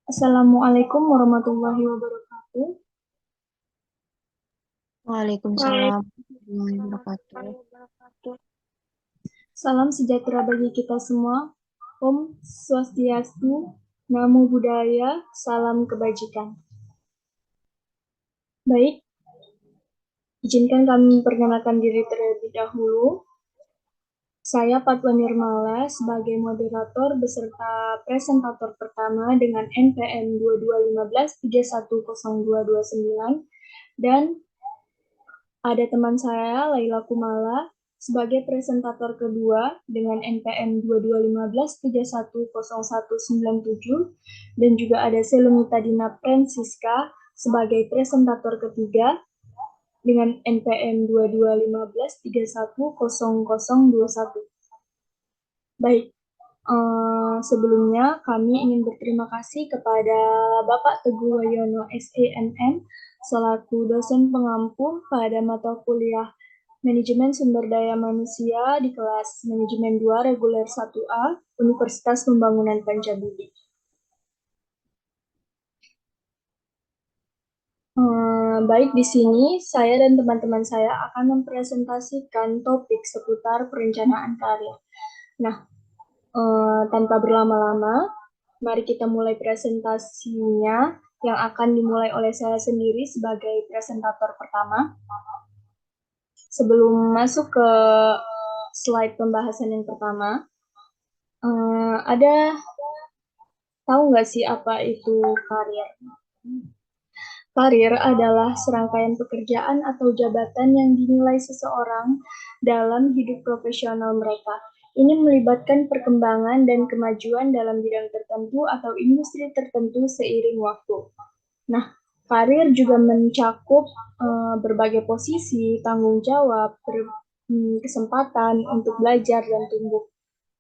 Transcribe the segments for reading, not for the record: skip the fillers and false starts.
Assalamualaikum warahmatullahi wabarakatuh. Waalaikumsalam warahmatullahi wabarakatuh. Salam sejahtera bagi kita semua. Om Swastiastu, Namo Buddhaya, Salam Kebajikan. Baik, izinkan kami memperkenalkan diri terlebih dahulu. Saya Patwa Nirmala sebagai moderator beserta presentator pertama dengan NPM 2215310229 dan ada teman saya, Laila Kumala, sebagai presentator kedua dengan NPM 2215310197 dan juga ada Selumita Dina Francisca sebagai presentator ketiga dengan NPM 2215310021. Baik, sebelumnya kami ingin berterima kasih kepada Bapak Teguh Wayono SENM selaku dosen pengampu pada mata kuliah Manajemen Sumber Daya Manusia di kelas Manajemen 2 Reguler 1A Universitas Pembangunan Pancabudi. Baik, di sini saya dan teman-teman saya akan mempresentasikan topik seputar perencanaan karir. Nah, tanpa berlama-lama, mari kita mulai presentasinya yang akan dimulai oleh saya sendiri sebagai presentator pertama. Sebelum masuk ke slide pembahasan yang pertama, ada tahu nggak sih apa itu karir? Karir adalah serangkaian pekerjaan atau jabatan yang dinilai seseorang dalam hidup profesional mereka. Ini melibatkan perkembangan dan kemajuan dalam bidang tertentu atau industri tertentu seiring waktu. Nah, karir juga mencakup berbagai posisi, tanggung jawab, kesempatan untuk belajar dan tumbuh.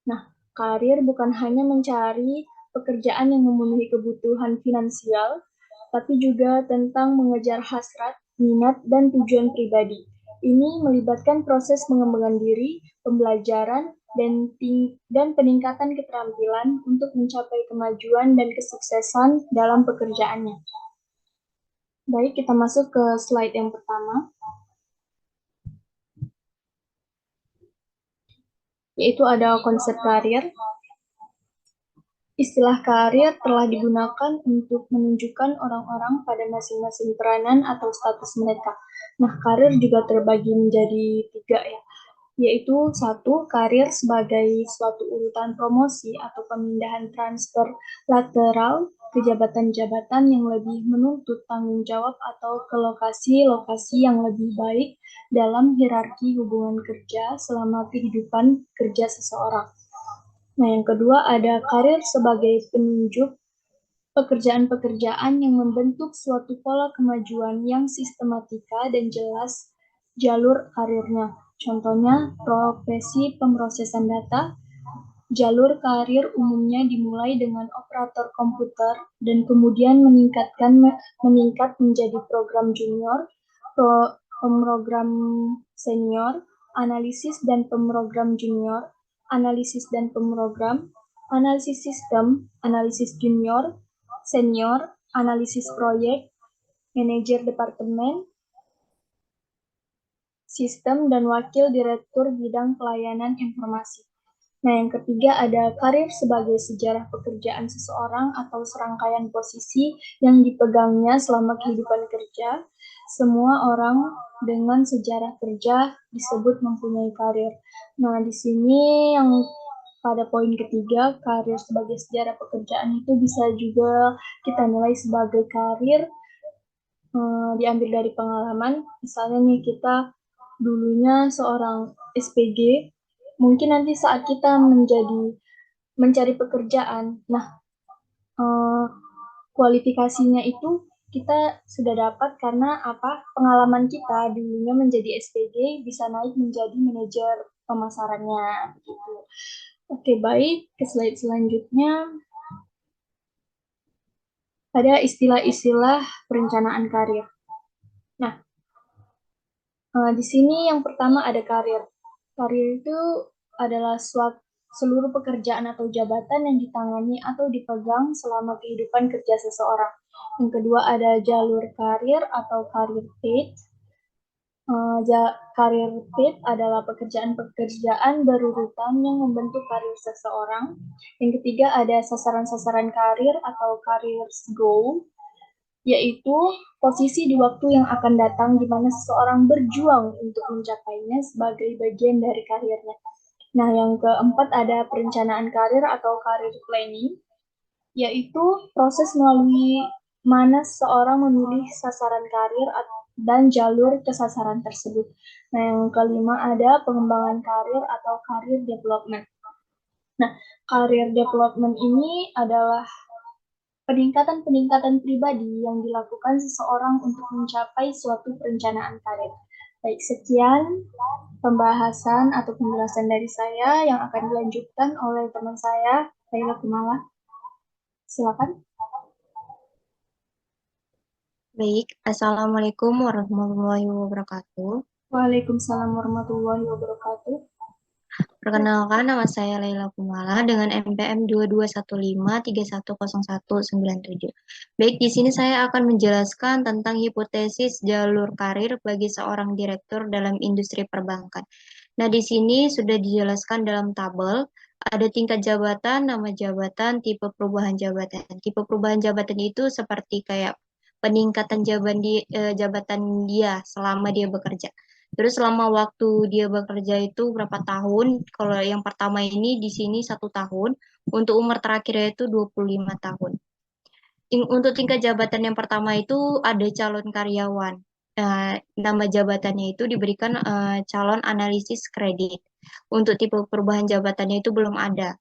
Nah, karir bukan hanya mencari pekerjaan yang memenuhi kebutuhan finansial, tapi juga tentang mengejar hasrat, minat, dan tujuan pribadi. Ini melibatkan proses pengembangan diri, pembelajaran, dan peningkatan keterampilan untuk mencapai kemajuan dan kesuksesan dalam pekerjaannya. Baik, kita masuk ke slide yang pertama, yaitu ada konsep karir. Istilah karir telah digunakan untuk menunjukkan orang-orang pada masing-masing peranan atau status mereka. Nah, karir juga terbagi menjadi tiga ya, yaitu satu, karir sebagai suatu urutan promosi atau pemindahan transfer lateral ke jabatan-jabatan yang lebih menuntut tanggung jawab atau ke lokasi-lokasi yang lebih baik dalam hierarki hubungan kerja selama kehidupan kerja seseorang. Nah, yang kedua ada karir sebagai penunjuk pekerjaan-pekerjaan yang membentuk suatu pola kemajuan yang sistematika dan jelas jalur karirnya. Contohnya, profesi pemrosesan data, jalur karir umumnya dimulai dengan operator komputer dan kemudian meningkat menjadi program junior, pemrogram senior, analisis dan pemrogram junior, analisis dan pemrogram, analisis sistem, analisis junior, senior, analisis proyek, manajer departemen, sistem, dan wakil direktur bidang pelayanan informasi. Nah, yang ketiga ada karir sebagai sejarah pekerjaan seseorang atau serangkaian posisi yang dipegangnya selama kehidupan kerja. Semua orang dengan sejarah kerja disebut mempunyai karir. Nah, di sini yang pada poin ketiga, karir sebagai sejarah pekerjaan itu bisa juga kita nilai sebagai karir diambil dari pengalaman. Misalnya nih kita dulunya seorang SPG, mungkin nanti saat kita mencari pekerjaan, nah eh, kualifikasinya itu kita sudah dapat karena apa? Pengalaman kita dulunya menjadi SPG bisa naik menjadi manajer pemasarannya gitu. Oke, baik, ke slide selanjutnya ada istilah-istilah perencanaan karir. Nah, di sini yang pertama ada karir. Karir itu adalah seluruh pekerjaan atau jabatan yang ditangani atau dipegang selama kehidupan kerja seseorang. Yang kedua ada jalur karir atau career path. Karir path adalah pekerjaan-pekerjaan berurutan yang membentuk karir seseorang. Yang ketiga ada sasaran-sasaran karir atau career goal, yaitu posisi di waktu yang akan datang di mana seseorang berjuang untuk mencapainya sebagai bagian dari karirnya. Nah, yang keempat ada perencanaan karir atau career planning, yaitu proses melalui mana seseorang memilih sasaran karir dan jalur ke sasaran tersebut. Nah, yang kelima ada pengembangan karir atau career development. Nah, career development ini adalah peningkatan-peningkatan pribadi yang dilakukan seseorang untuk mencapai suatu perencanaan karir. Baik, sekian pembahasan atau penjelasan dari saya yang akan dilanjutkan oleh teman saya, Laila Kumala. Silakan. Baik, Assalamualaikum warahmatullahi wabarakatuh. Waalaikumsalam warahmatullahi wabarakatuh. Perkenalkan, nama saya Laila Kumala dengan NPM 2215310197. Baik, di sini saya akan menjelaskan tentang hipotesis jalur karir bagi seorang direktur dalam industri perbankan. Nah, di sini sudah dijelaskan dalam tabel, ada tingkat jabatan, nama jabatan, tipe perubahan jabatan. Tipe perubahan jabatan itu seperti kayak peningkatan jabatan dia selama dia bekerja. Terus selama waktu dia bekerja itu berapa tahun? Kalau yang pertama ini di sini 1 tahun, untuk umur terakhirnya itu 25 tahun. Untuk tingkat jabatan yang pertama itu ada calon karyawan. Nama jabatannya itu diberikan calon analisis kredit. Untuk tipe perubahan jabatannya itu belum ada.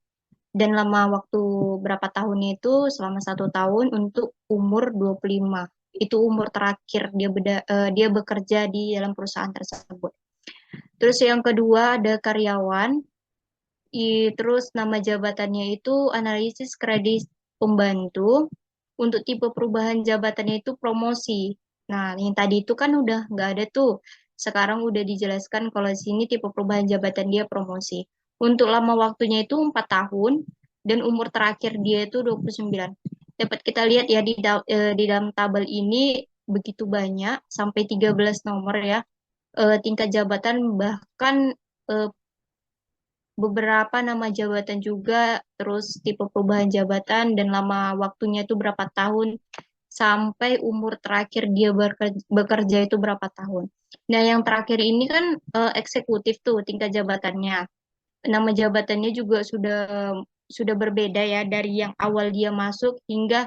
Dan lama waktu berapa tahunnya itu selama 1 tahun untuk umur 25. Itu umur terakhir dia bekerja di dalam perusahaan tersebut. Terus yang kedua ada karyawan. Terus nama jabatannya itu analisis kredit pembantu. Untuk tipe perubahan jabatannya itu promosi. Nah, yang tadi itu kan udah nggak ada tuh. Sekarang udah dijelaskan kalau di sini tipe perubahan jabatan dia promosi. Untuk lama waktunya itu 4 tahun dan umur terakhir dia itu 29. Dapat kita lihat ya di dalam tabel ini begitu banyak sampai 13 nomor ya. Tingkat jabatan bahkan eh, beberapa nama jabatan juga, terus tipe perubahan jabatan dan lama waktunya itu berapa tahun sampai umur terakhir dia bekerja itu berapa tahun. Nah, yang terakhir ini kan eksekutif tuh tingkat jabatannya. Nama jabatannya juga sudah berbeda ya dari yang awal dia masuk hingga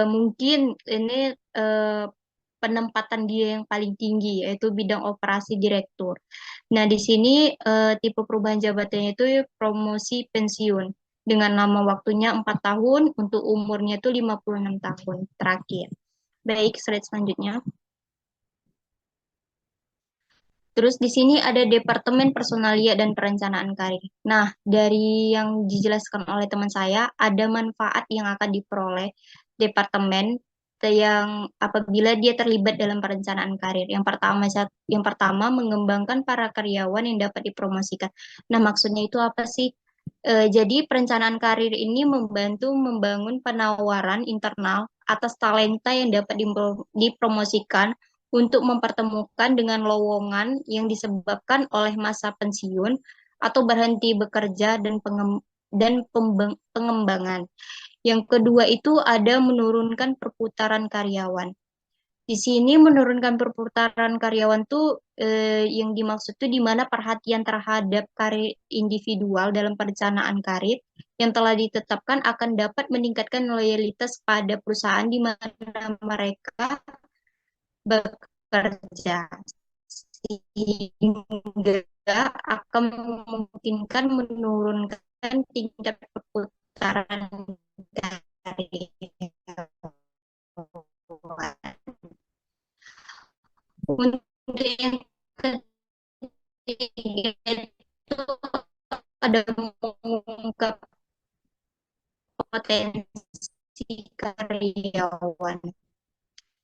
mungkin ini eh, penempatan dia yang paling tinggi yaitu bidang operasi direktur. Nah, di sini tipe perubahan jabatannya itu promosi pensiun dengan nama waktunya 4 tahun untuk umurnya itu 56 tahun terakhir. Baik, slide selanjutnya. Terus di sini ada Departemen Personalia dan Perencanaan Karir. Nah, dari yang dijelaskan oleh teman saya, ada manfaat yang akan diperoleh departemen yang apabila dia terlibat dalam perencanaan karir. Yang pertama mengembangkan para karyawan yang dapat dipromosikan. Nah, maksudnya itu apa sih? Jadi perencanaan karir ini membantu membangun penawaran internal atas talenta yang dapat dipromosikan untuk mempertemukan dengan lowongan yang disebabkan oleh masa pensiun atau berhenti bekerja dan pengembangan. Yang kedua itu ada menurunkan perputaran karyawan. Di sini menurunkan perputaran karyawan tuh yang dimaksud tuh di mana perhatian terhadap karir individual dalam perencanaan karir yang telah ditetapkan akan dapat meningkatkan loyalitas pada perusahaan di mana mereka bekerja sehingga akan memungkinkan menurunkan tingkat perputaran karyawan. Untuk yang ketiga itu ada mengungkap potensi karyawan.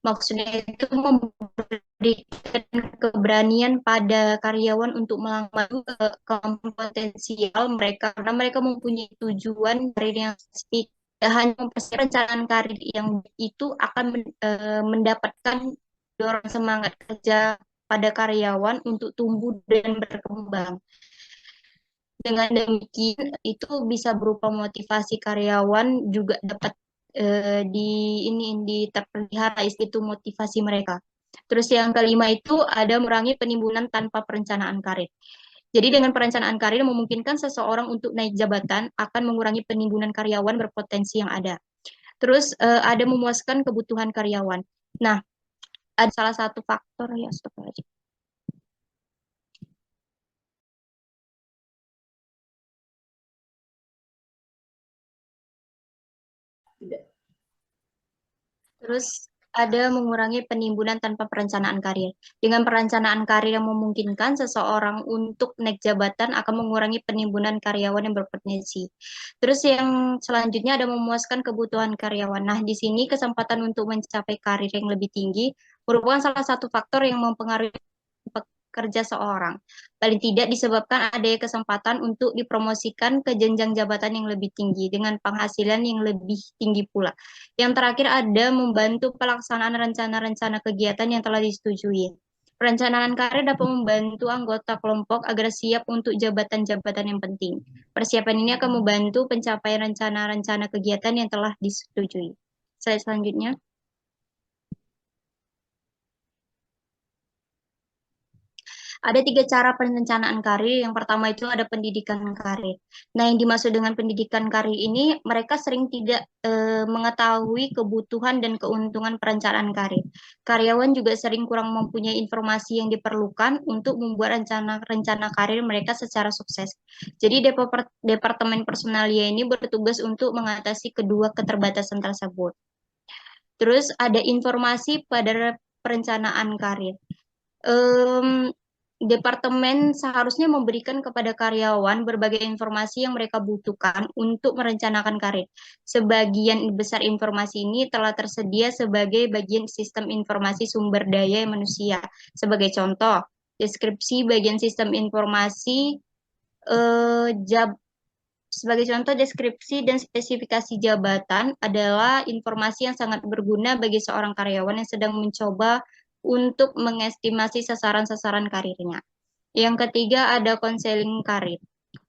Maksudnya itu memberikan keberanian pada karyawan untuk melangkah ke kemampuan potensial mereka karena mereka mempunyai tujuan karir yang spesifik. Tidak hanya mempersiapkan perencanaan karir yang itu akan mendapatkan dorong semangat kerja pada karyawan untuk tumbuh dan berkembang. Dengan demikian itu bisa berupa motivasi karyawan juga dapat di ini terpelihara itu motivasi mereka. Terus yang kelima itu ada mengurangi penimbunan tanpa perencanaan karir. Jadi dengan perencanaan karir memungkinkan seseorang untuk naik jabatan akan mengurangi penimbunan karyawan berpotensi yang ada. Terus ada memuaskan kebutuhan karyawan. Nah, ada salah satu faktor ya, stop aja. Terus ada mengurangi penimbunan tanpa perencanaan karir. Dengan perencanaan karir yang memungkinkan seseorang untuk naik jabatan akan mengurangi penimbunan karyawan yang berpotensi. Terus yang selanjutnya ada memuaskan kebutuhan karyawan. Nah, di sini kesempatan untuk mencapai karir yang lebih tinggi merupakan salah satu faktor yang mempengaruhi pekerja seorang. Paling tidak disebabkan adanya kesempatan untuk dipromosikan ke jenjang jabatan yang lebih tinggi dengan penghasilan yang lebih tinggi pula. Yang terakhir ada membantu pelaksanaan rencana-rencana kegiatan yang telah disetujui. Perencanaan karir dapat membantu anggota kelompok agar siap untuk jabatan-jabatan yang penting. Persiapan ini akan membantu pencapaian rencana-rencana kegiatan yang telah disetujui. Slide selanjutnya. Ada tiga cara perencanaan karir. Yang pertama itu ada pendidikan karir. Nah, yang dimaksud dengan pendidikan karir ini, mereka sering tidak mengetahui kebutuhan dan keuntungan perencanaan karir. Karyawan juga sering kurang mempunyai informasi yang diperlukan untuk membuat rencana karir mereka secara sukses. Jadi, Departemen Personalia ini bertugas untuk mengatasi kedua keterbatasan tersebut. Terus ada informasi pada perencanaan karir. Departemen seharusnya memberikan kepada karyawan berbagai informasi yang mereka butuhkan untuk merencanakan karir. Sebagian besar informasi ini telah tersedia sebagai bagian sistem informasi sumber daya manusia. Sebagai contoh, deskripsi bagian sistem informasi sebagai contoh, deskripsi dan spesifikasi jabatan adalah informasi yang sangat berguna bagi seorang karyawan yang sedang mencoba untuk mengestimasi sasaran-sasaran karirnya. Yang ketiga ada konseling karir.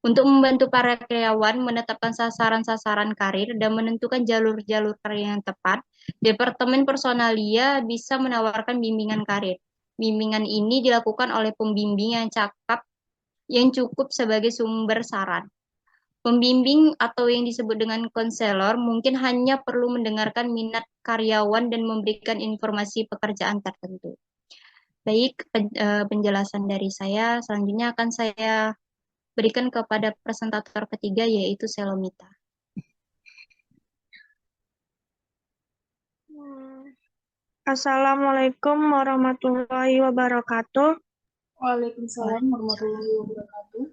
Untuk membantu para karyawan menetapkan sasaran-sasaran karir dan menentukan jalur-jalur karir yang tepat, Departemen Personalia bisa menawarkan bimbingan karir. Bimbingan ini dilakukan oleh pembimbing yang cukup sebagai sumber saran. Pembimbing atau yang disebut dengan konselor mungkin hanya perlu mendengarkan minat karyawan dan memberikan informasi pekerjaan tertentu. Baik, penjelasan dari saya. Selanjutnya akan saya berikan kepada presentator ketiga, yaitu Selomita. Assalamualaikum warahmatullahi wabarakatuh. Waalaikumsalam warahmatullahi wabarakatuh.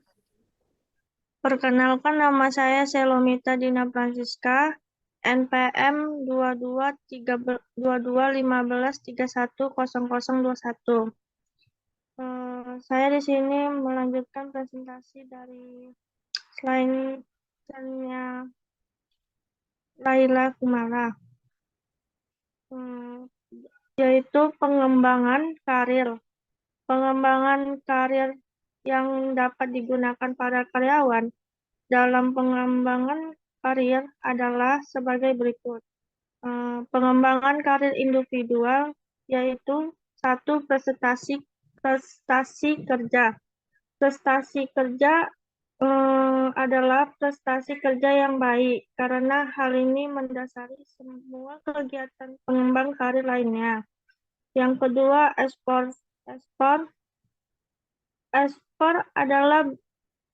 Perkenalkan, nama saya Selomita Dina Francisca, NPM 221531310021. Saya di sini melanjutkan presentasi dari slide-nya Laila Kumara, yaitu pengembangan karir. Pengembangan karir yang dapat digunakan para karyawan dalam pengembangan karir adalah sebagai berikut. Pengembangan karir individual yaitu satu, prestasi kerja. Prestasi kerja adalah prestasi kerja yang baik karena hal ini mendasari semua kegiatan pengembang karir lainnya. Yang kedua, ekspor. Ekspor adalah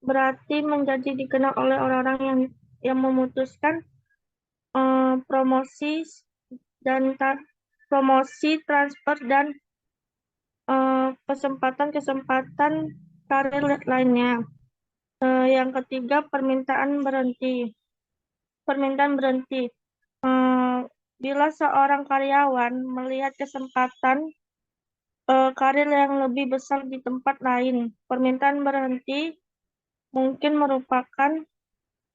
berarti menjadi dikenal oleh orang-orang yang memutuskan promosi, transfer, dan kesempatan karir lainnya. Yang ketiga, permintaan berhenti. Bila seorang karyawan melihat kesempatan karir yang lebih besar di tempat lain, permintaan berhenti mungkin merupakan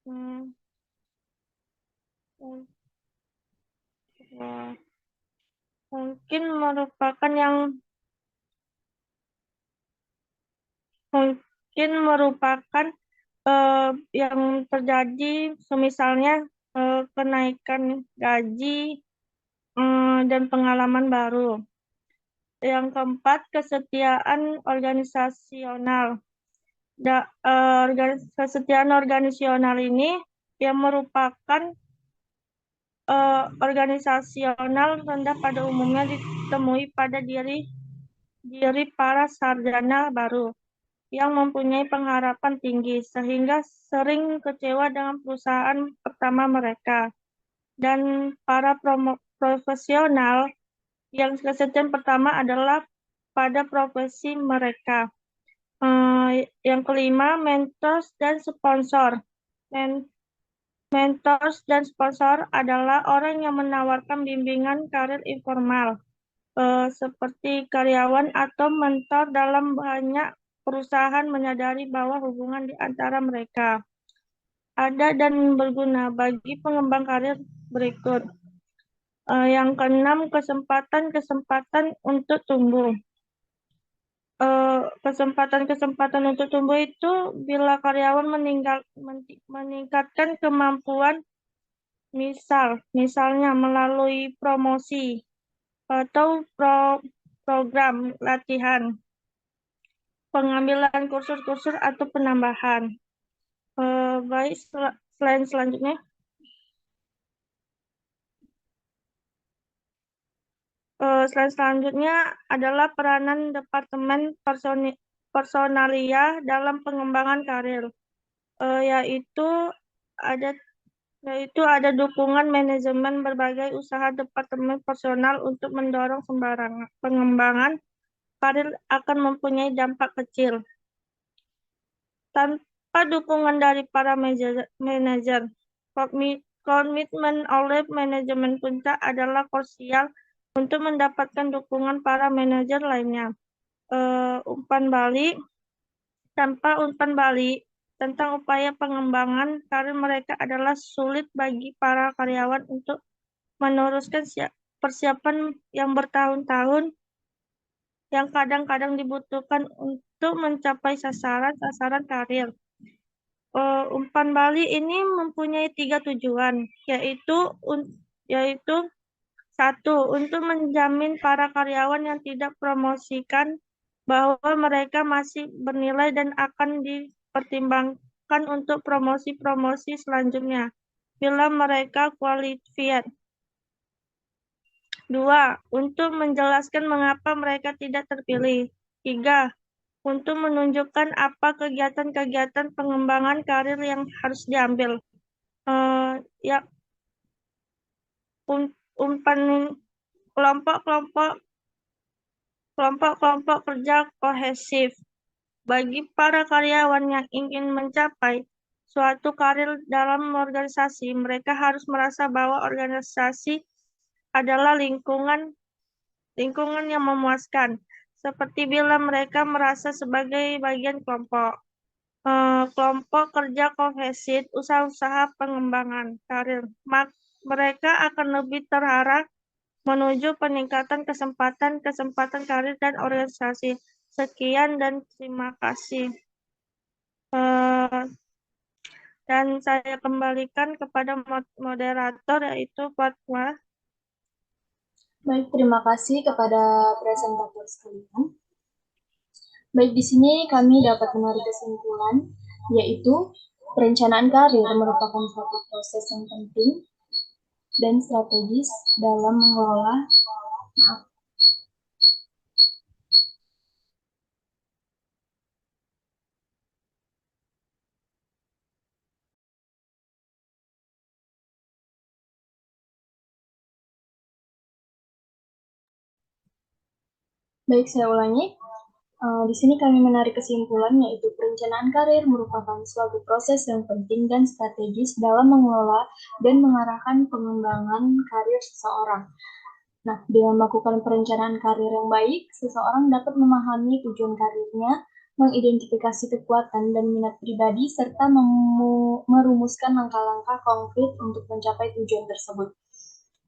hmm, hmm, eh, mungkin merupakan yang mungkin merupakan yang terjadi semisalnya kenaikan gaji dan pengalaman baru. Yang keempat, kesetiaan organisasional. Kesetiaan organisasional ini yang merupakan organisasional rendah pada umumnya ditemui pada diri para sarjana baru yang mempunyai pengharapan tinggi sehingga sering kecewa dengan perusahaan pertama mereka. Dan para profesional yang kesetiaan pertama adalah pada profesi mereka. Yang kelima, mentors dan sponsor. Mentors dan sponsor adalah orang yang menawarkan bimbingan karir informal, seperti karyawan atau mentor dalam banyak perusahaan menyadari bahwa hubungan di antara mereka ada dan berguna bagi pengembang karir berikut. Yang keenam, kesempatan-kesempatan untuk tumbuh. Kesempatan-kesempatan untuk tumbuh itu bila karyawan meningkatkan kemampuan, misalnya melalui promosi atau program latihan, pengambilan kursus-kursus atau penambahan. Baik, selain selanjutnya. Selanjutnya adalah peranan Departemen Personalia dalam pengembangan karir, yaitu ada dukungan manajemen berbagai usaha departemen personal untuk mendorong pengembangan karir akan mempunyai dampak kecil. Tanpa dukungan dari para manajer, komitmen oleh manajemen puncak adalah krusial untuk mendapatkan dukungan para manajer lainnya. Tanpa umpan balik tentang upaya pengembangan karir mereka adalah sulit bagi para karyawan untuk meneruskan persiapan yang bertahun-tahun yang kadang-kadang dibutuhkan untuk mencapai sasaran karir. Umpan balik ini mempunyai 3 tujuan, yaitu satu, untuk menjamin para karyawan yang tidak promosikan bahwa mereka masih bernilai dan akan dipertimbangkan untuk promosi-promosi selanjutnya bila mereka qualified. Dua, untuk menjelaskan mengapa mereka tidak terpilih. Tiga, untuk menunjukkan apa kegiatan-kegiatan pengembangan karir yang harus diambil. Ya, umpan kelompok kerja kohesif. Bagi para karyawan yang ingin mencapai suatu karir dalam organisasi, mereka harus merasa bahwa organisasi adalah lingkungan yang memuaskan, seperti bila mereka merasa sebagai bagian kelompok. Kelompok kerja kohesif, usaha-usaha pengembangan karir. Mereka akan lebih terarah menuju peningkatan kesempatan karir dan organisasi. Sekian dan terima kasih. Dan saya kembalikan kepada moderator, yaitu Fatwa. Baik, terima kasih kepada presentator sekalian. Baik, di sini kami dapat menarik kesimpulan, yaitu perencanaan karir merupakan suatu proses yang penting dan strategis dalam mengelola. Baik, saya ulangi. Di sini kami menarik kesimpulan yaitu perencanaan karir merupakan suatu proses yang penting dan strategis dalam mengelola dan mengarahkan pengembangan karir seseorang. Nah, dengan melakukan perencanaan karir yang baik, seseorang dapat memahami tujuan karirnya, mengidentifikasi kekuatan dan minat pribadi, serta merumuskan langkah-langkah konkret untuk mencapai tujuan tersebut.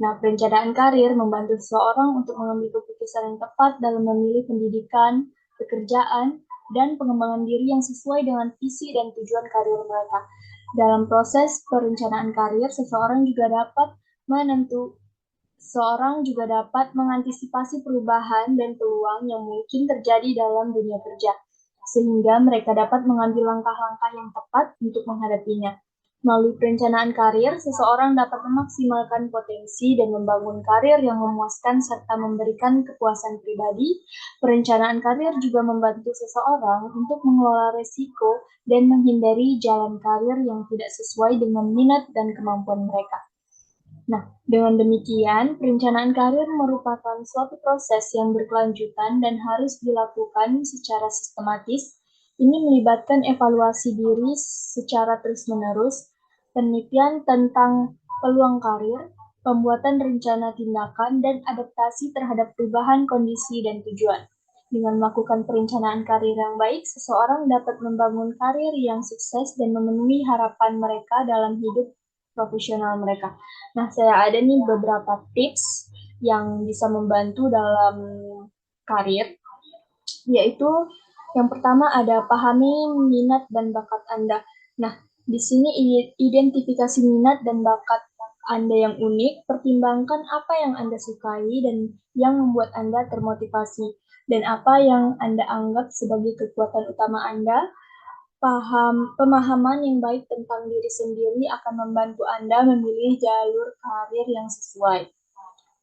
Nah, perencanaan karir membantu seseorang untuk mengambil keputusan yang tepat dalam memilih pendidikan, pekerjaan, dan pengembangan diri yang sesuai dengan visi dan tujuan karir mereka. Dalam proses perencanaan karir, seseorang juga dapat mengantisipasi perubahan dan peluang yang mungkin terjadi dalam dunia kerja, sehingga mereka dapat mengambil langkah-langkah yang tepat untuk menghadapinya. Melalui perencanaan karir, seseorang dapat memaksimalkan potensi dan membangun karir yang memuaskan serta memberikan kepuasan pribadi. Perencanaan karir juga membantu seseorang untuk mengelola resiko dan menghindari jalan karir yang tidak sesuai dengan minat dan kemampuan mereka. Nah, dengan demikian, perencanaan karir merupakan suatu proses yang berkelanjutan dan harus dilakukan secara sistematis. Ini melibatkan evaluasi diri secara terus-menerus, penelitian tentang peluang karir, pembuatan rencana tindakan, dan adaptasi terhadap perubahan kondisi dan tujuan. Dengan melakukan perencanaan karir yang baik, seseorang dapat membangun karir yang sukses dan memenuhi harapan mereka dalam hidup profesional mereka. Nah, saya ada nih beberapa tips yang bisa membantu dalam karir, yaitu yang pertama ada pahami minat dan bakat Anda. Nah, di sini identifikasi minat dan bakat Anda yang unik, pertimbangkan apa yang Anda sukai dan yang membuat Anda termotivasi, dan apa yang Anda anggap sebagai kekuatan utama Anda. Pemahaman yang baik tentang diri sendiri akan membantu Anda memilih jalur karir yang sesuai.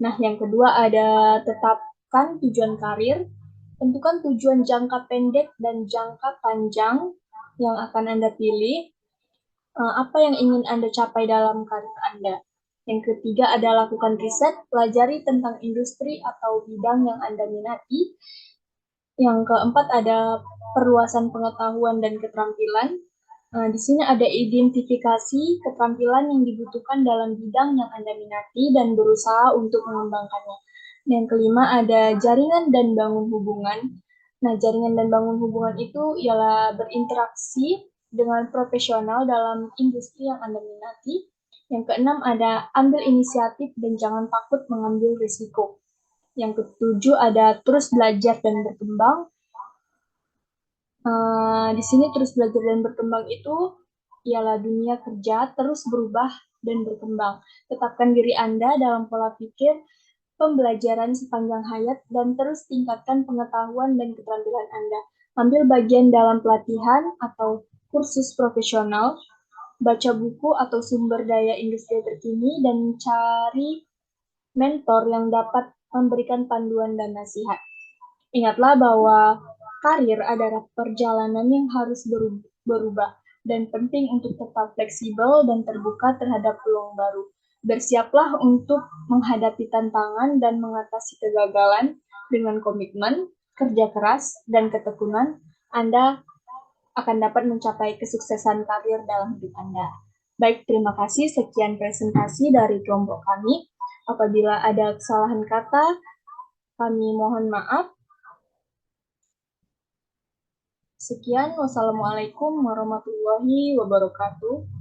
Nah, yang kedua ada tetapkan tujuan karir. Tentukan tujuan jangka pendek dan jangka panjang yang akan Anda pilih. Apa yang ingin Anda capai dalam karir Anda. Yang ketiga ada lakukan riset, pelajari tentang industri atau bidang yang Anda minati. Yang keempat ada perluasan pengetahuan dan keterampilan. Di sini ada identifikasi keterampilan yang dibutuhkan dalam bidang yang Anda minati dan berusaha untuk mengembangkannya. Yang kelima ada jaringan dan bangun hubungan. Nah, jaringan dan bangun hubungan itu ialah berinteraksi dengan profesional dalam industri yang Anda minati. Yang keenam ada ambil inisiatif dan jangan takut mengambil risiko. Yang ketujuh ada terus belajar dan berkembang. Di sini terus belajar dan berkembang itu ialah dunia kerja terus berubah dan berkembang. Tetapkan diri Anda dalam pola pikir pembelajaran sepanjang hayat dan terus tingkatkan pengetahuan dan keterampilan Anda. Ambil bagian dalam pelatihan atau kursus profesional, baca buku atau sumber daya industri terkini, dan cari mentor yang dapat memberikan panduan dan nasihat. Ingatlah bahwa karir adalah perjalanan yang harus berubah dan penting untuk tetap fleksibel dan terbuka terhadap peluang baru. Bersiaplah untuk menghadapi tantangan dan mengatasi kegagalan dengan komitmen, kerja keras, dan ketekunan. Anda akan dapat mencapai kesuksesan karir dalam hidup Anda. Baik, terima kasih. Sekian presentasi dari kelompok kami. Apabila ada kesalahan kata, kami mohon maaf. Sekian, wassalamualaikum warahmatullahi wabarakatuh.